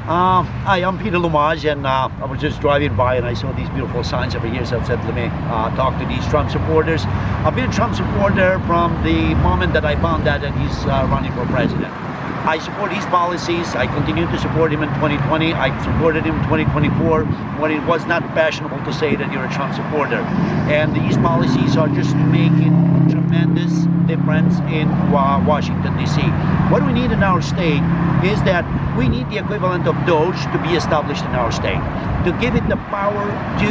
Hi, I'm Peter Lumaj, and I was just driving by and I saw these beautiful signs over here, so I said, let me talk to these Trump supporters. I've been a Trump supporter from the moment that I found out that he's running for president. I support his policies. I continue to support him in 2020. I supported him in 2024 when it was not fashionable to say that you're a Trump supporter. And these policies are just making tremendous difference in Washington, D.C. What we need in our state is that we need the equivalent of DOGE to be established in our state, to give it the power to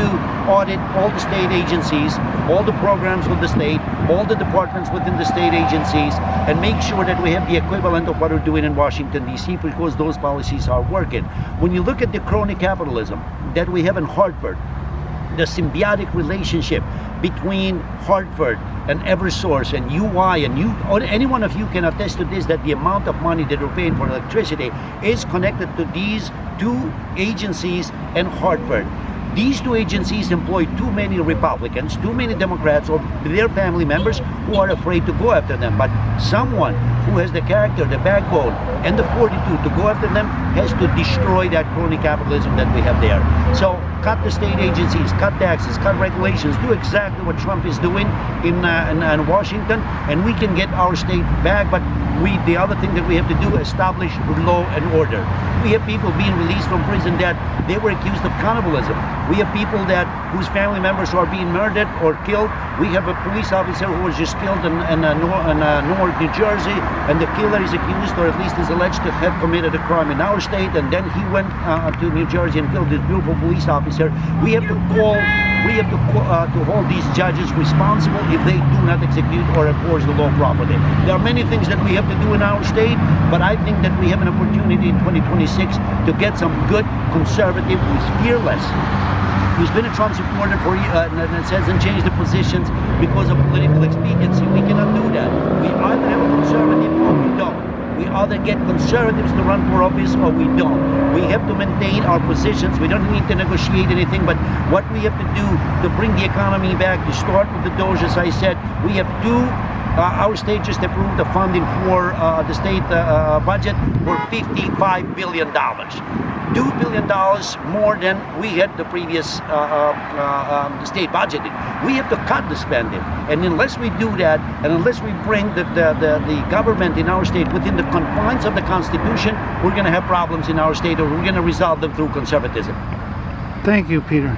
audit all the state agencies, all the programs with the state, all the departments within the state agencies, and make sure that we have the equivalent of what we're doing in Washington, D.C., because those policies are working. When you look at the crony capitalism that we have in Hartford, the symbiotic relationship between Hartford and Eversource and UI, and you, or any one of you can attest to this, that the amount of money that we're paying for electricity is connected to these two agencies in Hartford. These two agencies employ too many Republicans, too many Democrats, or their family members who are afraid to go after them. But someone who has the character, the backbone, and the fortitude to go after them has to destroy that crony capitalism that we have there. So cut the state agencies, cut taxes, cut regulations, do exactly what Trump is doing in Washington, and we can get our state back. But the other thing that we have to do is establish law and order. We have people being released from prison that they were accused of cannibalism. We have people whose family members are being murdered or killed. We have a police officer who was just killed in Newark, New Jersey, and the killer is accused, or at least is alleged to have committed a crime in our state, and then he went to New Jersey and killed this beautiful police officer. We have to hold these judges responsible if they do not execute or enforce the law properly. There are many things that we have to do in our state, but I think that we have an opportunity in 2026 to get some good conservative who's fearless, who's been a Trump supporter for and hasn't changed the positions because of political expediency. We cannot do that. We either have a conservative or we don't. We either get conservatives to run for office or we don't. We have to maintain our positions. We don't need to negotiate anything, but what we have to do to bring the economy back, to start with the DOGE, as I said, we have our state just approved the funding for the state budget for $55 billion. $2 billion more than we had the previous state budgeted. We have to cut the spending, and unless we do that, and unless we bring the government in our state within the confines of the Constitution, we're going to have problems in our state, or we're going to resolve them through conservatism. Thank you, Peter.